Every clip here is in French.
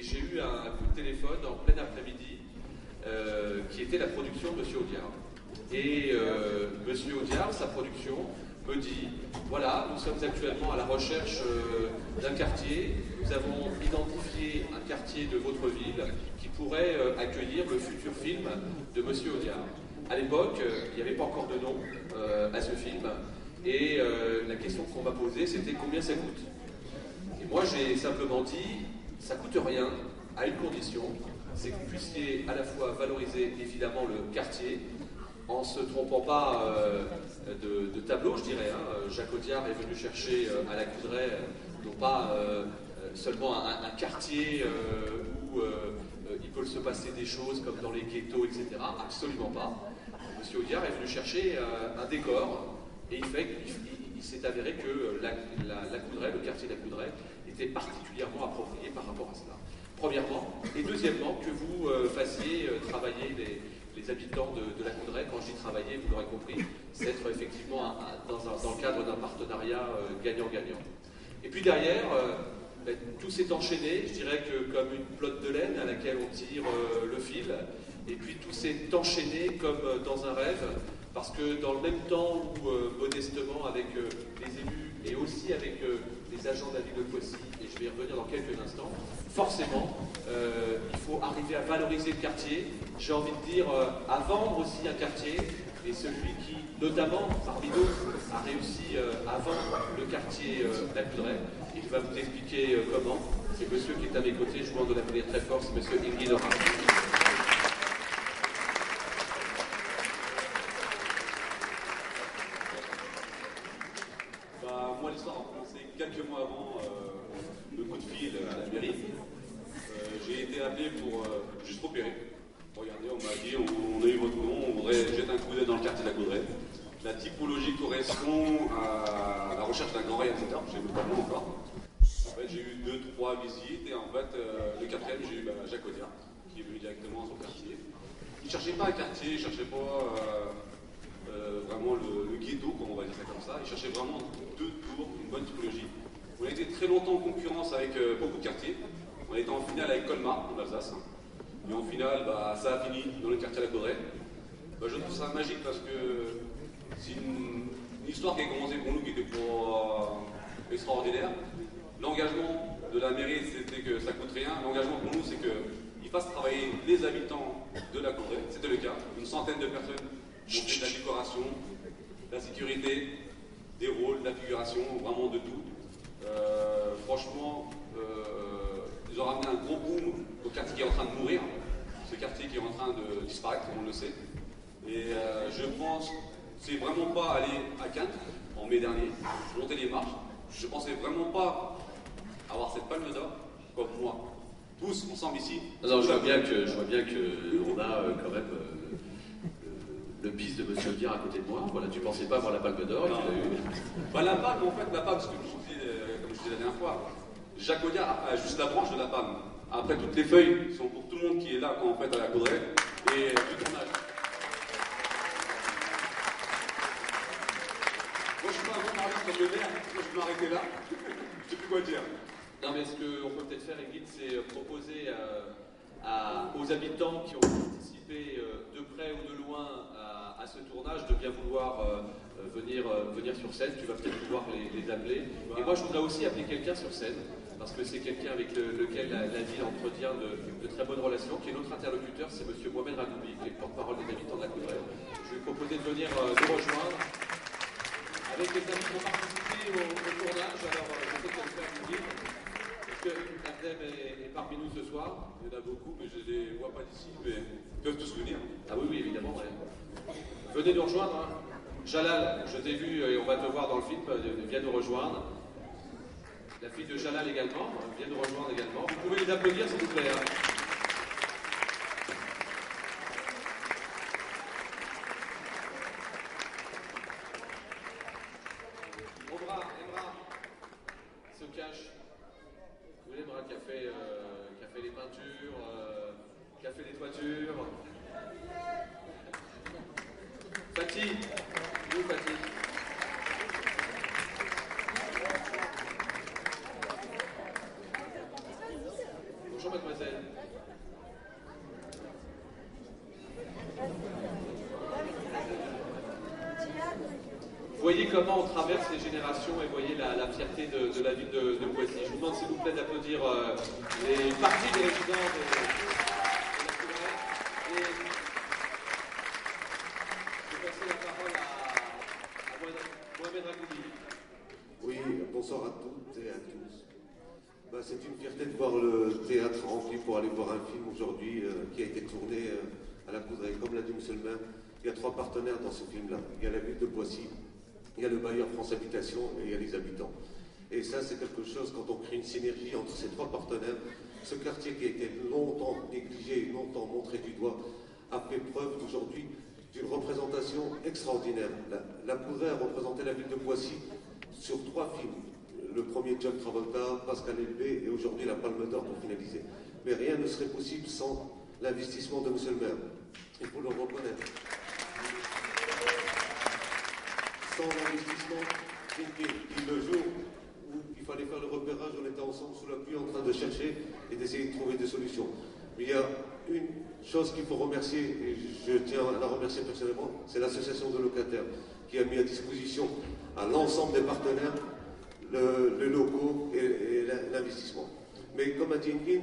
j'ai eu un coup de téléphone en plein après-midi qui était la production de Monsieur Audiard. Et Monsieur Audiard, sa production, me dit, voilà, nous sommes actuellement à la recherche d'un quartier, nous avons identifié un quartier de votre ville qui pourrait accueillir le futur film de Monsieur Audiard. À l'époque, il n'y avait pas encore de nom à ce film, et la question qu'on m'a posée, c'était combien ça coûte. Et moi, j'ai simplement dit, ça coûte rien, à une condition, c'est que vous puissiez à la fois valoriser évidemment le quartier, en ne se trompant pas de tableau, je dirais. Jacques Audiard est venu chercher à la Coudray, non pas seulement un quartier où il peut se passer des choses comme dans les ghettos, etc. Absolument pas. Monsieur Audiard est venu chercher un décor, et il s'est avéré que la Coudray, le quartier de la Coudray, était particulièrement approprié par rapport à cela. Premièrement, et deuxièmement, que vous fassiez travailler les habitants de la Coudray. Quand je dis travailler, vous l'aurez compris, c'est être effectivement dans le cadre d'un partenariat gagnant-gagnant. Et puis derrière, tout s'est enchaîné, je dirais que comme une pelote de laine à laquelle on tire le fil, et puis tout s'est enchaîné comme dans un rêve, parce que dans le même temps où, modestement, avec les élus et aussi avec les agents de la ville de Poissy, et je vais y revenir dans quelques instants, forcément, il faut arriver à valoriser le quartier, j'ai envie de dire à vendre aussi un quartier, et celui qui, notamment, parmi nous, a réussi à vendre le quartier La Coudray, il va vous expliquer comment. C'est monsieur qui est à mes côtés, je vous demande de l'appeler très fort, c'est monsieur Ingrid Orin. Moi, l'histoire a commencé quelques mois avant le coup de fil à la mairie. J'ai été appelé pour juste repérer. Regardez, on m'a dit, on a eu votre nom, on voudrait jeter un coup d'œil dans le quartier de la Coudray. La typologie correspond à la recherche d'un grand réalisateur, j'ai pas le nom encore. En fait, j'ai eu 2-3 visites, et en fait, le quatrième, j'ai eu Jacques Audiard, qui est venu directement à son quartier. Il ne cherchait pas un quartier, il ne cherchait pas vraiment le ghetto, comme on va dire ça comme ça. Il cherchait vraiment 2 tours, une bonne typologie. On a été très longtemps en concurrence avec beaucoup de quartiers. On a été en finale avec Colmar, en Alsace. Et en finale, ça a fini dans le quartier de la Coudray. Je trouve ça magique parce que c'est une histoire qui a commencé pour nous qui était extraordinaire. L'engagement de la mairie, c'était que ça coûte rien. L'engagement pour nous, c'est qu'ils fassent travailler les habitants de la Coudray. C'était le cas. Une centaine de personnes ont fait de la décoration, de la sécurité, des rôles, de la figuration, vraiment de tout. Franchement, ils ont ramené un gros boom au quartier qui est en train de mourir, ce quartier qui est en train de disparaître, on le sait. Et je pense, c'est vraiment pas aller à Quinte en mai dernier, monter les marches. Je pensais vraiment pas avoir cette palme d'or comme moi. Tous ensemble ici. Non, je vois bien que on a quand même le bis de Monsieur Audiard à côté de moi. Voilà, tu pensais pas avoir la palme d'or et tu l'as eu. La palme, en fait, la palme, ce que je disais, comme je disais la dernière fois, Jacques Audiard a juste la branche de la palme. Après, toutes les feuilles sont pour tout le monde qui est là quand on fait à la Coudray et du tournage. Moi, je suis pas un bon parleur comme le maire, je vais m'arrêter là. Je sais plus quoi dire. Non, mais ce qu'on peut peut-être faire, Ingrid, c'est proposer aux habitants qui ont participé de près ou de loin à ce tournage de bien vouloir venir sur scène. Tu vas peut-être pouvoir les appeler. Et moi, je voudrais aussi appeler quelqu'un sur scène, parce que c'est quelqu'un avec lequel la ville entretient de très bonnes relations, qui est notre interlocuteur, c'est monsieur Mohamed Ragoubi, qui est le porte-parole des habitants de la Coudray. Je vais proposer de venir nous rejoindre avec les amis qui ont participé au tournage. Alors, je sais qu'elle fait un guide. Est-ce que Abdem est parmi nous ce soir? Il y en a beaucoup, mais je ne les vois pas d'ici, mais ils peuvent tous venir. Ah oui, évidemment. Ouais. Venez nous rejoindre. Hein. Jalal, je t'ai vu et on va te voir dans le film, viens nous rejoindre. La fille de Jalal également, vient nous rejoindre également. Vous pouvez les applaudir s'il vous plaît. Hein. Emra se cache. Vous voulez Emra qui a fait les peintures, qui a fait les toitures. Fatih, où Fatih? Bonjour mademoiselle. Voyez comment on traverse les générations et voyez la fierté de la ville de Poissy. Je vous demande s'il vous plaît d'applaudir les parties des résidents de la Coudray. Et je vais passer la parole à Mohamed Ragoubi. Oui, bonsoir à toutes et à tous. C'est une fierté de voir le théâtre rempli pour aller voir un film aujourd'hui qui a été tourné à la Coudray. Comme l'a dit M. le maire, il y a 3 partenaires dans ce film-là. Il y a la ville de Poissy, il y a le bailleur France Habitation et il y a les habitants. Et ça, c'est quelque chose, quand on crée une synergie entre ces 3 partenaires, ce quartier qui a été longtemps négligé, longtemps montré du doigt, a fait preuve aujourd'hui d'une représentation extraordinaire. La Coudray a représenté la ville de Poissy sur 3 films. Le premier, John Travolta, Pascal Elbé et aujourd'hui la Palme d'Or pour finaliser. Mais rien ne serait possible sans l'investissement de M. le maire. Il faut le reconnaître. Sans l'investissement, le jour où il fallait faire le repérage, on était ensemble sous la pluie en train de chercher et d'essayer de trouver des solutions. Mais il y a une chose qu'il faut remercier, et je tiens à la remercier personnellement, c'est l'association de locataires qui a mis à disposition à l'ensemble des partenaires les locaux et l'investissement. Mais comme a dit Ingrid,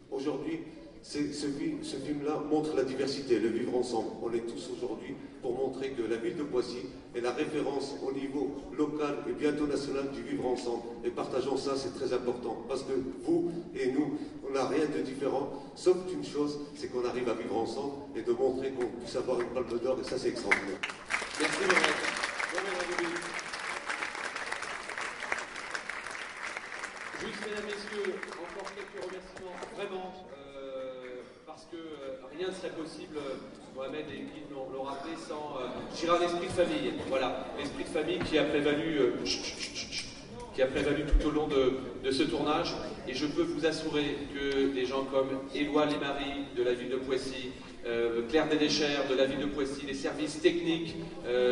aujourd'hui, ce film-là montre la diversité, le vivre ensemble. On est tous aujourd'hui pour montrer que la ville de Poissy est la référence au niveau local et bientôt national du vivre ensemble. Et partageons ça, c'est très important. Parce que vous et nous, on n'a rien de différent, sauf une chose, c'est qu'on arrive à vivre ensemble et de montrer qu'on puisse avoir une palme d'or, et ça, c'est extraordinaire. Merci, Mohamed. Juste, mesdames, messieurs, encore quelques remerciements, vraiment, parce que rien ne serait possible, Mohamed et Guy l'ont rappelé, sans, je dirais, un esprit de famille. Voilà, l'esprit de famille qui a prévalu tout au long de ce tournage. Et je peux vous assurer que des gens comme Éloi Lémarie de la ville de Poissy, Claire Dédéchère de la ville de Poissy, les services techniques,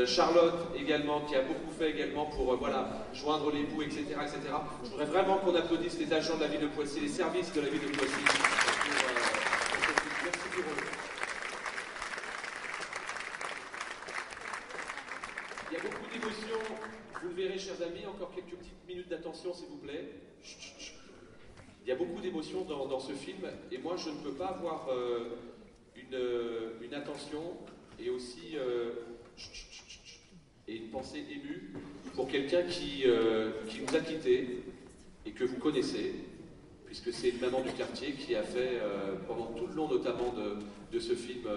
Charlotte également, qui a beaucoup fait également pour voilà, joindre les bouts, etc., etc. Je voudrais vraiment qu'on applaudisse les agents de la ville de Poissy, les services de la ville de Poissy. Merci pour eux. Il y a beaucoup d'émotions, vous le verrez, chers amis, encore quelques petites minutes d'attention, s'il vous plaît. Chut, chut, chut. Il y a beaucoup d'émotions dans ce film, et moi je ne peux pas avoir une attention et aussi et une pensée émue pour quelqu'un qui nous a quittés et que vous connaissez, puisque c'est une maman du quartier qui a fait pendant tout le long notamment de ce film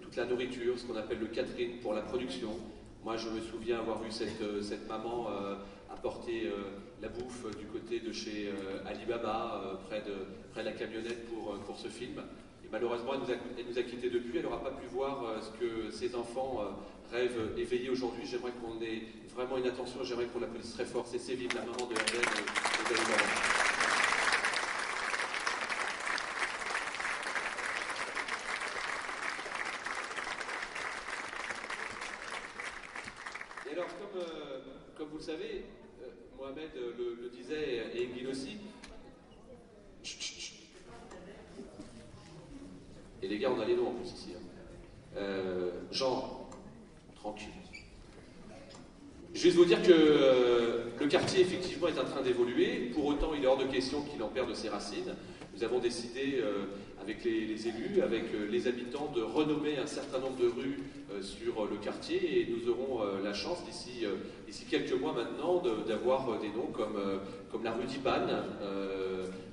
toute la nourriture, ce qu'on appelle le catering pour la production. Moi je me souviens avoir vu cette maman apporter la bouffe du côté de chez Alibaba, près de la camionnette pour ce film. Et malheureusement, elle nous a quittés depuis, elle n'aura pas pu voir ce que ses enfants rêvent éveillés aujourd'hui. J'aimerais qu'on ait vraiment une attention, j'aimerais qu'on l'applaudisse très fort. C'est Séville, la maman de Hermène et d'Alibaba. Et alors, comme vous le savez, Mohamed le disait et Guy aussi, et les gars, on a les noms en plus ici. Jean, tranquille. Juste vous dire que le quartier, effectivement, est en train d'évoluer. Pour autant, il est hors de question qu'il en perde ses racines. Nous avons décidé, avec les élus, avec les habitants, de renommer un certain nombre de rues sur le quartier. Et nous aurons la chance, d'ici quelques mois maintenant, d'avoir des noms comme la rue d'Ipan,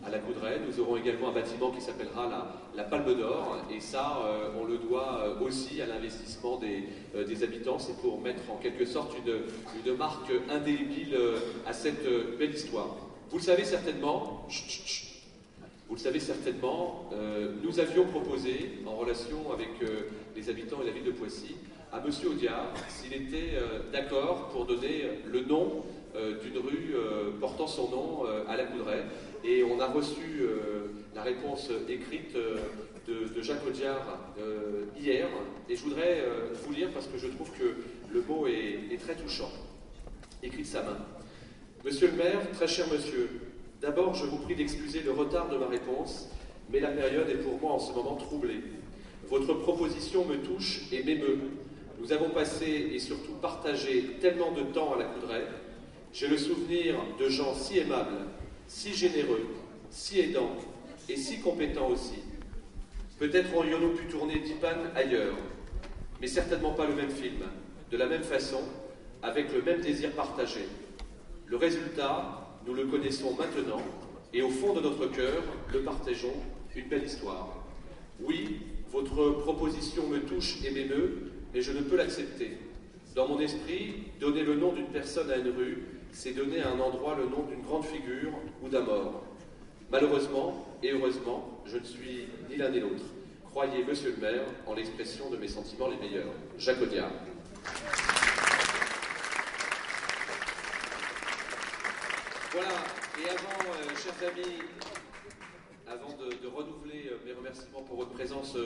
à la Coudray. Nous aurons également un bâtiment qui s'appellera la Palme d'Or. Et ça, on le doit aussi à l'investissement des habitants. C'est pour mettre en quelque sorte une marque indélébile à cette belle histoire. Vous le savez certainement, nous avions proposé, en relation avec les habitants et la ville de Poissy, à M. Audiard s'il était d'accord pour donner le nom d'une rue portant son nom à la Coudray. Et on a reçu la réponse écrite de Jacques Audiard hier. Et je voudrais vous lire parce que je trouve que le mot est très touchant. Écrit de sa main. Monsieur le maire, très cher monsieur, d'abord je vous prie d'excuser le retard de ma réponse, mais la période est pour moi en ce moment troublée. Votre proposition me touche et m'émeut. Nous avons passé et surtout partagé tellement de temps à la Coudray. J'ai le souvenir de gens si aimables, si généreux, si aidants et si compétents aussi. Peut-être aurions-nous pu tourner Dipan ailleurs, mais certainement pas le même film, de la même façon, avec le même désir partagé. Le résultat, nous le connaissons maintenant, et au fond de notre cœur, le partageons, une belle histoire. Oui, votre proposition me touche et m'émeut, mais je ne peux l'accepter. Dans mon esprit, donner le nom d'une personne à une rue, c'est donner à un endroit le nom d'une grande figure ou d'un mort. Malheureusement et heureusement, je ne suis ni l'un ni l'autre. Croyez, monsieur le maire, en l'expression de mes sentiments les meilleurs. Jacques Audiard. Voilà, et avant, chers amis, avant de renouveler mes remerciements pour votre présence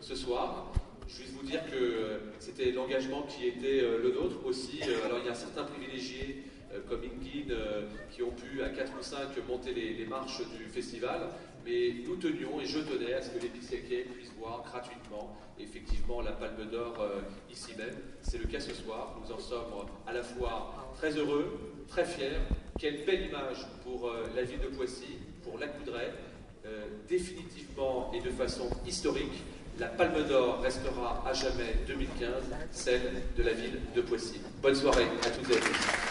ce soir, je vais vous dire que c'était l'engagement qui était le nôtre aussi. Alors il y a certains privilégiés comme Ingrid qui ont pu à 4 ou 5 monter les marches du festival, mais nous tenions et je tenais à ce que les Pixéquais puissent voir gratuitement effectivement la Palme d'Or ici même. C'est le cas ce soir, nous en sommes à la fois très heureux, très fiers. Quelle belle image pour la ville de Poissy, pour la Coudray. Définitivement et de façon historique, la Palme d'Or restera à jamais 2015 celle de la ville de Poissy. Bonne soirée à toutes et à tous.